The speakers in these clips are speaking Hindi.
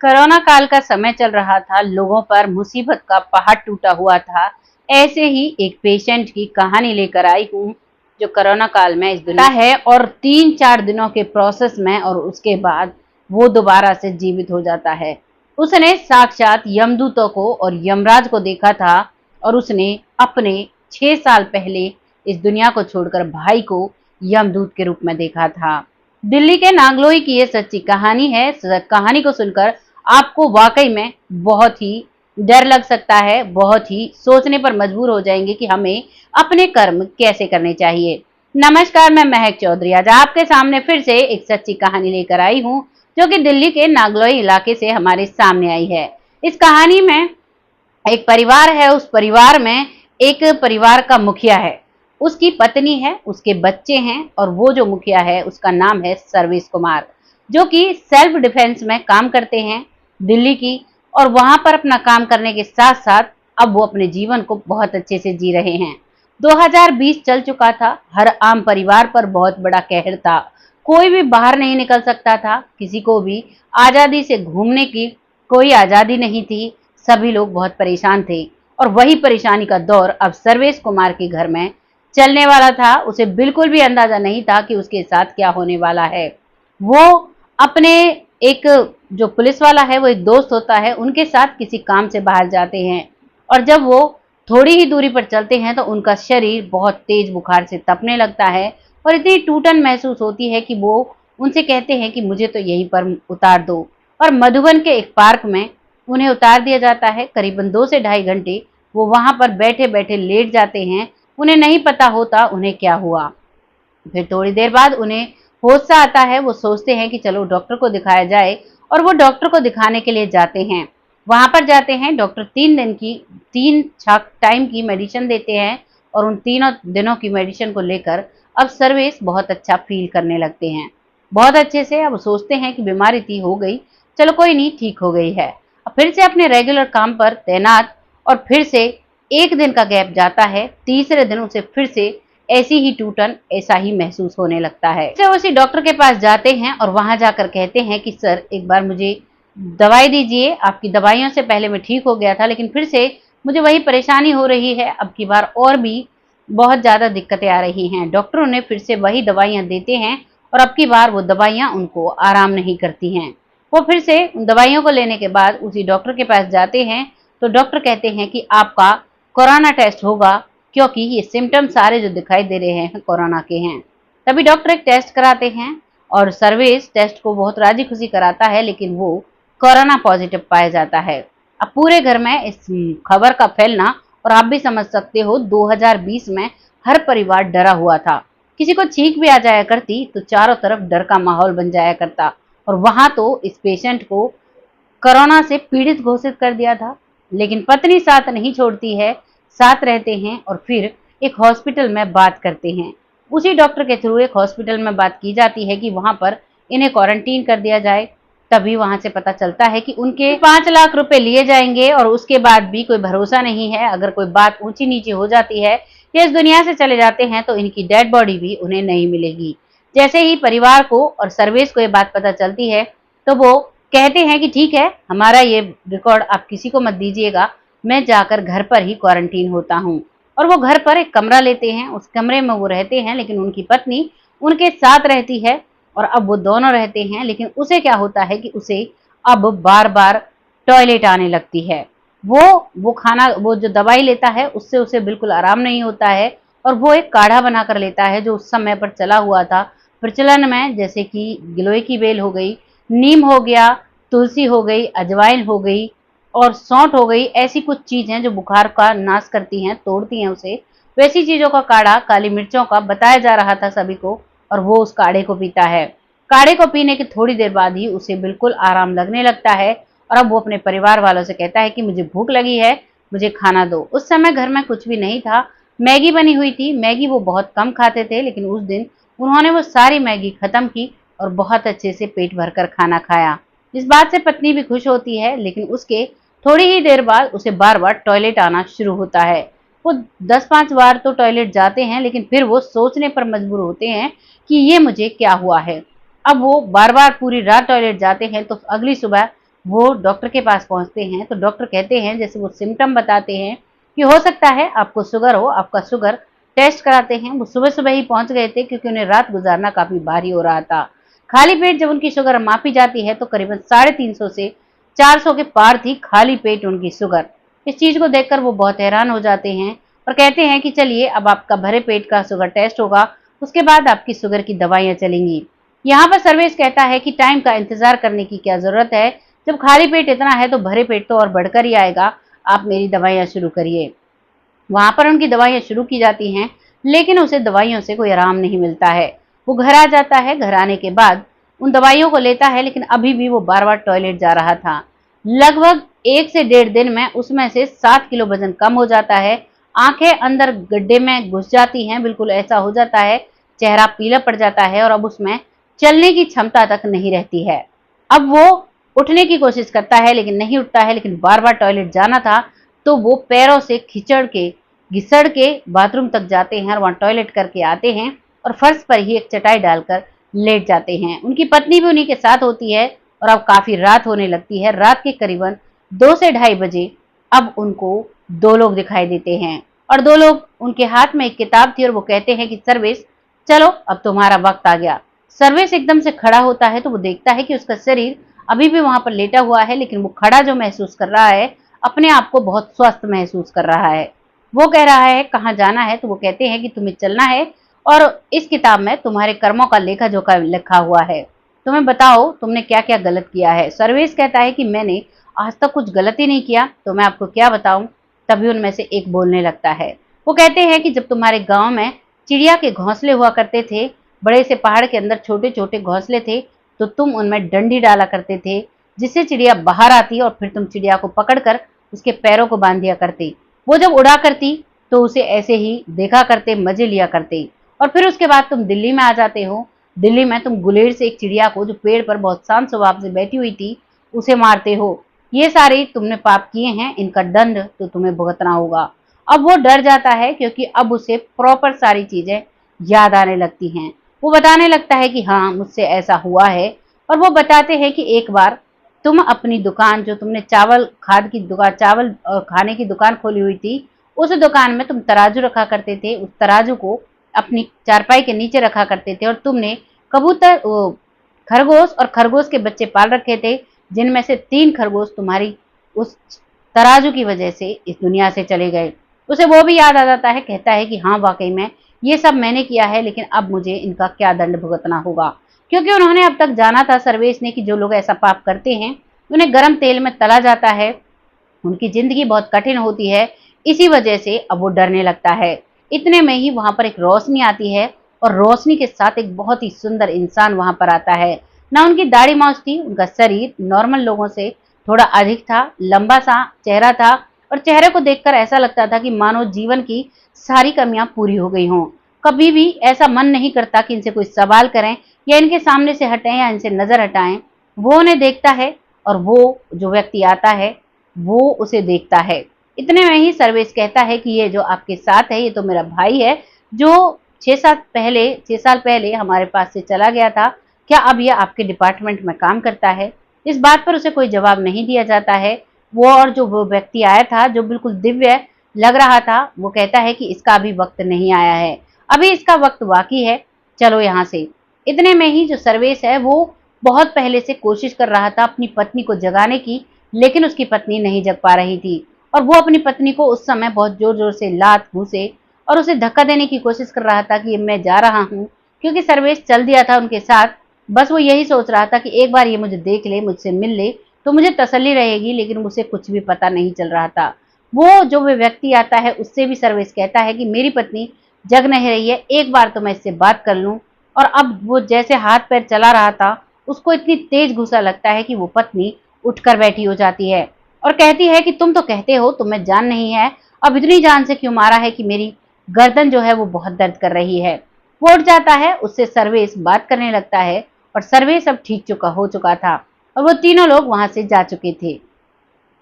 कोरोना काल का समय चल रहा था, लोगों पर मुसीबत का पहाड़ टूटा हुआ था। ऐसे ही एक पेशेंट की कहानी लेकर आई हूँ, जो कोरोना काल में इस दुनिया है और 3-4 दिनों के प्रोसेस में और उसके बाद वो दोबारा से जीवित हो जाता है। उसने साक्षात यमदूतों को और यमराज को देखा था और उसने अपने 6 साल पहले इस दुनिया को छोड़कर भाई को यमदूत के रूप में देखा था। दिल्ली के नागलोई की ये सच्ची कहानी है। कहानी को सुनकर आपको वाकई में बहुत ही डर लग सकता है, बहुत ही सोचने पर मजबूर हो जाएंगे कि हमें अपने कर्म कैसे करने चाहिए। नमस्कार, मैं महक चौधरी आज आपके सामने फिर से एक सच्ची कहानी लेकर आई हूँ, जो कि दिल्ली के नागलोई इलाके से हमारे सामने आई है। इस कहानी में एक परिवार है, उस परिवार में एक परिवार का मुखिया है, उसकी पत्नी है, उसके बच्चे हैं और वो जो मुखिया है उसका नाम है सर्वेश कुमार, जो कि सेल्फ डिफेंस में काम करते हैं दिल्ली की। और वहां पर अपना काम करने के साथ साथ अब वो अपने जीवन को बहुत अच्छे से जी रहे हैं। 2020 चल चुका था, हर आम परिवार पर बहुत बड़ा कहर था। कोई भी बाहर नहीं निकल सकता था, किसी को भी आजादी से घूमने की कोई आजादी नहीं थी। सभी लोग बहुत परेशान थे और वही परेशानी का दौर अब सर्वेश कुमार के घर में चलने वाला था। उसे बिल्कुल भी अंदाजा नहीं था कि उसके साथ क्या होने वाला है। वो अपने एक जो पुलिस वाला है, वो एक दोस्त होता है, उनके साथ किसी काम से बाहर जाते हैं और जब वो थोड़ी ही दूरी पर चलते हैं तो उनका शरीर बहुत तेज बुखार से तपने लगता है और इतनी टूटन महसूस होती है कि वो उनसे कहते हैं कि मुझे तो यहीं पर उतार दो। और मधुबन के एक पार्क में उन्हें उतार दिया जाता है। करीबन 2 से ढाई घंटे वो वहां पर बैठे बैठे लेट जाते हैं। उन्हें नहीं पता होता उन्हें क्या हुआ। फिर थोड़ी देर बाद उन्हें होश सा आता है। वो सोचते हैं कि चलो डॉक्टर को दिखाया जाए और वो डॉक्टर को दिखाने के लिए जाते हैं। वहां पर जाते हैं, डॉक्टर 3 टाइम की मेडिसिन देते हैं और उन तीनों दिनों की मेडिसिन को लेकर अब सर्वेश बहुत अच्छा फील करने लगते हैं, बहुत अच्छे से। अब सोचते हैं कि बीमारी थी, हो गई, चलो कोई नहीं, ठीक हो गई है। अब फिर से अपने रेगुलर काम पर तैनात और फिर से एक दिन का गैप जाता है। तीसरे दिन उसे फिर से ऐसी ही टूटन, ऐसा ही महसूस होने लगता है। फिर उसी डॉक्टर के पास जाते हैं और वहां जाकर कहते हैं कि सर, एक बार मुझे दवाई दीजिए। आपकी दवाइयों से पहले मैं ठीक हो गया था, लेकिन फिर से मुझे वही परेशानी हो रही है। अब की बार और भी बहुत ज्यादा दिक्कतें आ रही हैं। डॉक्टर उन्हें फिर से वही दवाइयां देते हैं और अब की बार वो दवाइयां उनको आराम नहीं करती हैं। वो फिर से उन दवाइयों को लेने के बाद उसी डॉक्टर के पास जाते हैं तो डॉक्टर कहते हैं कि आपका कोरोना टेस्ट होगा, क्योंकि ये सिम्टम सारे जो दिखाई दे रहे हैं कोरोना के हैं। तभी डॉक्टर एक टेस्ट कराते हैं और सर्वेश टेस्ट को बहुत राजी खुशी कराता है, लेकिन वो कोरोना पॉजिटिव पाया जाता है। अब पूरे घर में इस खबर का फैलना, और आप भी समझ सकते हो 2020 में हर परिवार डरा हुआ था। किसी को छींक भी आ जाया करती तो चारों तरफ डर का माहौल बन जाया करता। और वहां तो इस पेशेंट को कोरोना से पीड़ित घोषित कर दिया था, लेकिन पत्नी साथ नहीं छोड़ती है, साथ रहते हैं और फिर एक हॉस्पिटल में बात करते हैं। उसी डॉक्टर के थ्रू एक हॉस्पिटल में बात की जाती है कि वहां पर इन्हें क्वारंटीन कर दिया जाए। तभी वहां से पता चलता है कि उनके 5 लाख रुपए लिए जाएंगे और उसके बाद भी कोई भरोसा नहीं है। अगर कोई बात ऊंची नीची हो जाती है या इस दुनिया से चले जाते हैं तो इनकी डेड बॉडी भी उन्हें नहीं मिलेगी। जैसे ही परिवार को और सर्वेश को ये बात पता चलती है तो वो कहते हैं कि ठीक है, हमारा ये रिकॉर्ड आप किसी को मत दीजिएगा, मैं जाकर घर पर ही क्वारंटीन होता हूँ। और वो घर पर एक कमरा लेते हैं, उस कमरे में वो रहते हैं, लेकिन उनकी पत्नी उनके साथ रहती है और अब वो दोनों रहते हैं। लेकिन उसे क्या होता है कि उसे अब बार बार टॉयलेट आने लगती है। वो जो दवाई लेता है उससे उसे बिल्कुल आराम नहीं होता है और वो एक काढ़ा बनाकर लेता है जो उस समय पर चला हुआ था प्रचलन में, जैसे कि गिलोय की बेल हो गई, नीम हो गया, तुलसी हो गई, अजवाइन हो गई और सौंठ हो गई। ऐसी कुछ चीजें जो बुखार का नाश करती हैं, तोड़ती हैं उसे। वैसी चीजों का काढ़ा, काली मिर्चों का बताया जा रहा था सभी को और वो उस काढ़े को पीता है। काढ़े को पीने की थोड़ी देर बाद ही उसे बिल्कुल आराम लगने लगता है और अब वो अपने परिवार वालों से कहता है कि मुझे भूख लगी है, मुझे खाना दो। उस समय घर में कुछ भी नहीं था, मैगी बनी हुई थी। मैगी वो बहुत कम खाते थे, लेकिन उस दिन उन्होंने वो सारी मैगी खत्म की और बहुत अच्छे से पेट भरकर खाना खाया। इस बात से पत्नी भी खुश होती है, लेकिन उसके थोड़ी ही देर बाद उसे बार बार टॉयलेट आना शुरू होता है। वो 10-5 बार तो टॉयलेट जाते हैं, लेकिन फिर वो सोचने पर मजबूर होते हैं कि ये मुझे क्या हुआ है। अब वो बार बार पूरी रात टॉयलेट जाते हैं तो अगली सुबह वो डॉक्टर के पास पहुंचते हैं तो डॉक्टर कहते हैं, जैसे वो सिम्टम बताते हैं कि हो सकता है आपको शुगर हो, आपका शुगर टेस्ट कराते हैं। वो सुबह सुबह ही पहुंच गए थे क्योंकि उन्हें रात गुजारना काफी भारी हो रहा था। खाली पेट जब उनकी शुगर मापी जाती है तो करीबन 350 से 400 के पार थी खाली पेट उनकी शुगर। इस चीज को देखकर वो बहुत हैरान हो जाते हैं और कहते हैं कि चलिए अब आपका भरे पेट का शुगर टेस्ट होगा, उसके बाद आपकी शुगर की दवाइयां चलेंगी। यहाँ पर सर्वेश कहता है कि टाइम का इंतजार करने की क्या जरूरत है, जब खाली पेट इतना है तो भरे पेट तो और बढ़कर ही आएगा, आप मेरी दवाइयां शुरू करिए। वहां पर उनकी दवाइयां शुरू की जाती हैं, लेकिन उसे दवाइयों से कोई आराम नहीं मिलता है। वो घर आ जाता है, घर आने के बाद उन दवाइयों को लेता है, लेकिन अभी भी वो बार बार टॉयलेट जा रहा था। लगभग 1 से 1.5 दिन में उसमें से 7 किलो वजन कम हो जाता है। आंखें अंदर गड्ढे में घुस जाती हैं, बिल्कुल ऐसा हो जाता है, चेहरा पीला पड़ जाता है और अब उसमें चलने की क्षमता तक नहीं रहती है। अब वो उठने की कोशिश करता है लेकिन नहीं उठता है, लेकिन बार बार टॉयलेट जाना था तो वो पैरों से खिचड़ के घिसड़ के बाथरूम तक जाते हैं और वहां टॉयलेट करके आते हैं और फर्श पर ही एक चटाई डालकर लेट जाते हैं। उनकी पत्नी भी उन्हीं के साथ होती है और अब काफी रात होने लगती है। रात के करीबन 2 से ढाई बजे अब उनको 2 लोग दिखाई देते हैं और 2 लोग, उनके हाथ में एक किताब थी और वो कहते हैं कि सर्वेश चलो अब तुम्हारा वक्त आ गया। सर्वेश एकदम से खड़ा होता है तो वो देखता है कि उसका शरीर अभी भी वहां पर लेटा हुआ है, लेकिन वो खड़ा जो महसूस कर रहा है, अपने आप को बहुत स्वस्थ महसूस कर रहा है। वो कह रहा है कहाँ जाना है, तो वो कहते हैं कि तुम्हें चलना है और इस किताब में तुम्हारे कर्मों का लेखा जोखा लिखा हुआ है, तुम्हें बताओ तुमने क्या क्या गलत किया है। सर्वेश कहता है कि मैंने आज तक कुछ गलत ही नहीं किया, तो मैं आपको क्या बताऊं। तभी उनमें से एक बोलने लगता है। वो कहते हैं कि जब तुम्हारे गांव में चिड़िया के घोंसले हुआ करते थे, बड़े से पहाड़ के अंदर छोटे छोटे घोंसले थे, तो तुम उनमें डंडी डाला करते थे, जिससे चिड़िया बाहर आती और फिर तुम चिड़िया को पकड़कर उसके पैरों को बांध दिया करते। वो जब उड़ा करती तो उसे ऐसे ही देखा करते, मजे लिया करते। और फिर उसके बाद तुम दिल्ली में आ जाते हो। दिल्ली में तुम गुलेर से एक चिड़िया को जो पेड़ पर बहुत शांत स्वभाव से बैठी हुई थी, उसे मारते हो। ये सारे तुमने पाप किए हैं, इनका दंड तो तुम्हें भुगतना होगा। अब वो डर जाता है क्योंकि अब उसे प्रॉपर सारी चीजें याद आने लगती हैं। वो बताने लगता है कि हाँ मुझसे ऐसा हुआ है। और वो बताते हैं कि एक बार तुम अपनी दुकान, जो तुमने चावल खाद की दुकान, चावल खाने की दुकान खोली हुई थी, उस दुकान में तुम तराजू रखा करते थे। उस तराजू को अपनी चारपाई के नीचे रखा करते थे और तुमने कबूतर, खरगोश और खरगोश के बच्चे पाल रखे थे, जिनमें से 3 खरगोश तुम्हारी उस तराजू की वजह से इस दुनिया से चले गए। उसे वो भी याद आ जाता है, कहता है कि हाँ वाकई में ये सब मैंने किया है, लेकिन अब मुझे इनका क्या दंड भुगतना होगा। क्योंकि उन्होंने अब तक जाना था सर्वेश ने कि जो लोग ऐसा पाप करते हैं उन्हें गर्म तेल में तला जाता है, उनकी जिंदगी बहुत कठिन होती है। इसी वजह से अब वो डरने लगता है। इतने में ही वहां पर एक रोशनी आती है और रोशनी के साथ एक बहुत ही सुंदर इंसान वहां पर आता है। ना उनकी दाढ़ी मौछ थी, उनका शरीर नॉर्मल लोगों से थोड़ा अधिक था, लंबा सा चेहरा था और चेहरे को देखकर ऐसा लगता था कि मानो जीवन की सारी कमियां पूरी हो गई हों। कभी भी ऐसा मन नहीं करता कि इनसे कोई सवाल करें या इनके सामने से हटें या इनसे नजर हटाएं। वो उन्हें देखता है और वो जो व्यक्ति आता है वो उसे देखता है। इतने में ही सर्वेश कहता है कि ये जो आपके साथ है ये तो मेरा भाई है, जो 6 साल पहले हमारे पास से चला गया था। क्या अब ये आपके डिपार्टमेंट में काम करता है? इस बात पर उसे कोई जवाब नहीं दिया जाता है। वो व्यक्ति आया था जो बिल्कुल दिव्य लग रहा था, वो कहता है कि इसका अभी वक्त नहीं आया है, अभी इसका वक्त बाकी है, चलो यहाँ से। इतने में ही जो सर्वेश है वो बहुत पहले से कोशिश कर रहा था अपनी पत्नी को जगाने की, लेकिन उसकी पत्नी नहीं जग पा रही थी और वो अपनी पत्नी को उस समय बहुत जोर जोर से लात घूसे और उसे धक्का देने की कोशिश कर रहा था कि मैं जा रहा हूँ, क्योंकि सर्वेश चल दिया था उनके साथ। बस वो यही सोच रहा था कि एक बार ये मुझे देख ले, मुझसे मिल ले तो मुझे तसल्ली रहेगी, लेकिन उसे कुछ भी पता नहीं चल रहा था। वो जो व्यक्ति आता है उससे भी सर्वेश कहता है कि मेरी पत्नी जग नहीं रही है, एक बार तो मैं इससे बात कर लूं। और अब वो जैसे हाथ पैर चला रहा था, उसको इतनी तेज गुस्सा लगता है कि वो पत्नी उठकर बैठी हो जाती है और कहती है कि तुम तो कहते हो तुम्हें जान नहीं है, अब इतनी जान से क्यों मारा है कि मेरी गर्दन जो है वो बहुत दर्द कर रही है। वो उठ जाता है, उससे सर्वेश बात करने लगता है और सर्वेश अब ठीक हो चुका था और वो तीनों लोग वहां से जा चुके थे।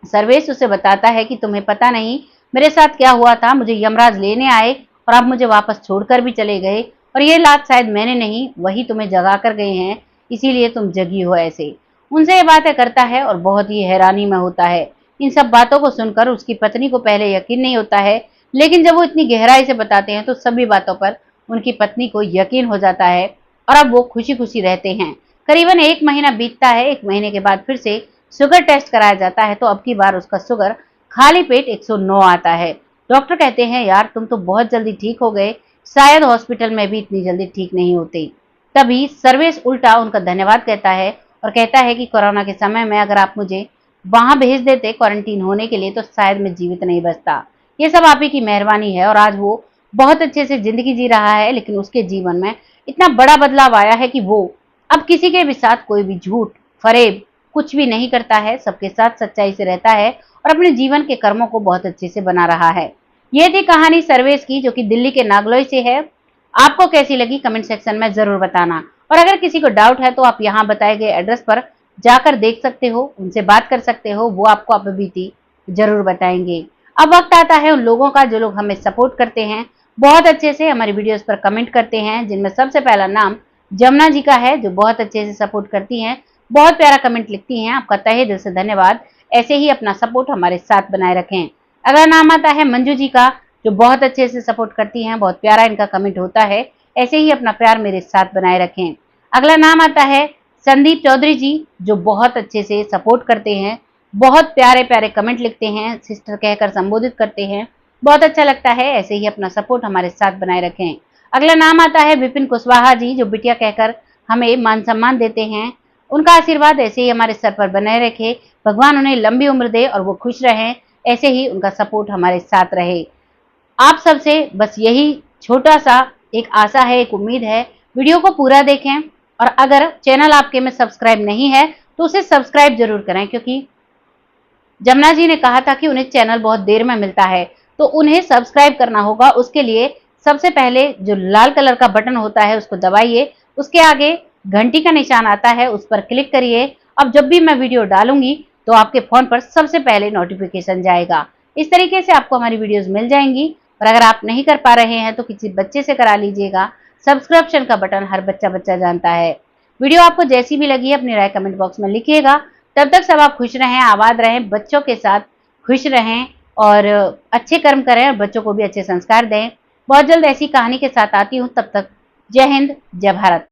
सर्वेश उसे बताता है कि तुम्हें पता नहीं मेरे साथ क्या हुआ था, मुझे यमराज लेने आए और आप मुझे वापस छोड़कर भी चले गए, और ये लात शायद मैंने नहीं वही तुम्हें जगा कर गए हैं, इसीलिए तुम जगी हो ऐसे। उनसे ये बातें करता है और बहुत ही हैरानी में होता है। इन सब बातों को सुनकर उसकी पत्नी को पहले यकीन नहीं होता है, लेकिन जब वो इतनी गहराई से बताते हैं तो सभी बातों पर उनकी पत्नी को यकीन हो जाता है और अब वो खुशी खुशी रहते हैं। करीबन 1 महीना बीतता है। 1 महीने के बाद फिर से शुगर टेस्ट कराया जाता है तो अब की बार उसका शुगर खाली पेट 109 आता है। डॉक्टर कहते हैं, यार तुम तो बहुत जल्दी ठीक हो गए, शायद हॉस्पिटल में भी इतनी जल्दी ठीक नहीं होते। तभी सर्वेश उल्टा उनका धन्यवाद कहता है और कहता है कि कोरोना के समय में अगर आप मुझे वहां भेज देते क्वारंटीन होने के लिए तो शायद मैं जीवित नहीं बचता। ये सब आप ही की मेहरबानी है। और आज वो बहुत अच्छे से जिंदगी जी रहा है, लेकिन उसके जीवन में इतना बड़ा बदलाव आया है कि वो अब किसी के भी साथ कोई भी झूठ फरेब कुछ भी नहीं करता है, सबके साथ सच्चाई से रहता है और अपने जीवन के कर्मों को बहुत अच्छे से बना रहा है। ये थी कहानी सर्वेश की, जो कि दिल्ली के नागलोई से है। आपको कैसी लगी कमेंट सेक्शन में जरूर बताना। और अगर किसी को डाउट है तो आप यहाँ बताए गए एड्रेस पर जाकर देख सकते हो, उनसे बात कर सकते हो, वो आपको अपबीती जरूर बताएंगे। अब वक्त आता है उन लोगों का जो लोग हमें सपोर्ट करते हैं, बहुत अच्छे से हमारी वीडियोस पर कमेंट करते हैं, जिनमें सबसे पहला नाम जमुना जी का है, जो बहुत अच्छे से सपोर्ट करती हैं, बहुत प्यारा कमेंट लिखती हैं। आपका तहे दिल से धन्यवाद। ऐसे ही अपना सपोर्ट हमारे साथ बनाए रखें। अगला नाम आता है मंजू जी का, जो बहुत अच्छे से सपोर्ट करती हैं, बहुत प्यारा इनका कमेंट होता है। ऐसे ही अपना प्यार मेरे साथ बनाए रखें। अगला नाम आता है संदीप चौधरी जी, जो बहुत अच्छे से सपोर्ट करते हैं, बहुत प्यारे प्यारे कमेंट लिखते हैं, सिस्टर कहकर संबोधित करते हैं, बहुत अच्छा लगता है। ऐसे ही अपना सपोर्ट हमारे साथ बनाए रखें। अगला नाम आता है विपिन कुशवाहा जी, जो बिटिया कहकर हमें मान सम्मान देते हैं। उनका आशीर्वाद ऐसे ही हमारे सर पर बने रखे, भगवान उन्हें लंबी उम्र दे और वो खुश रहें। ऐसे ही उनका सपोर्ट हमारे साथ रहे। आप सबसे बस यही छोटा सा एक आशा है, एक उम्मीद है, वीडियो को पूरा देखें और अगर चैनल आपके में सब्सक्राइब नहीं है तो उसे सब्सक्राइब जरूर करें, क्योंकि जमुना जी ने कहा था कि उन्हें चैनल बहुत देर में मिलता है, तो उन्हें सब्सक्राइब करना होगा। उसके लिए सबसे पहले जो लाल कलर का बटन होता है उसको दबाइए, उसके आगे घंटी का निशान आता है, उस पर क्लिक करिए। अब जब भी मैं वीडियो डालूंगी तो आपके फोन पर सबसे पहले नोटिफिकेशन जाएगा। इस तरीके से आपको हमारी वीडियोस मिल जाएंगी। और अगर आप नहीं कर पा रहे हैं तो किसी बच्चे से करा लीजिएगा, सब्सक्रिप्शन का बटन हर बच्चा बच्चा जानता है। वीडियो आपको जैसी भी लगी है अपनी राय कमेंट बॉक्स में लिखिएगा। तब तक सब आप खुश रहें, आबाद रहें, बच्चों के साथ खुश रहें और अच्छे कर्म करें और बच्चों को भी अच्छे संस्कार दें। बहुत जल्द ऐसी कहानी के साथ आती हूँ, तब तक जय हिंद, जय भारत।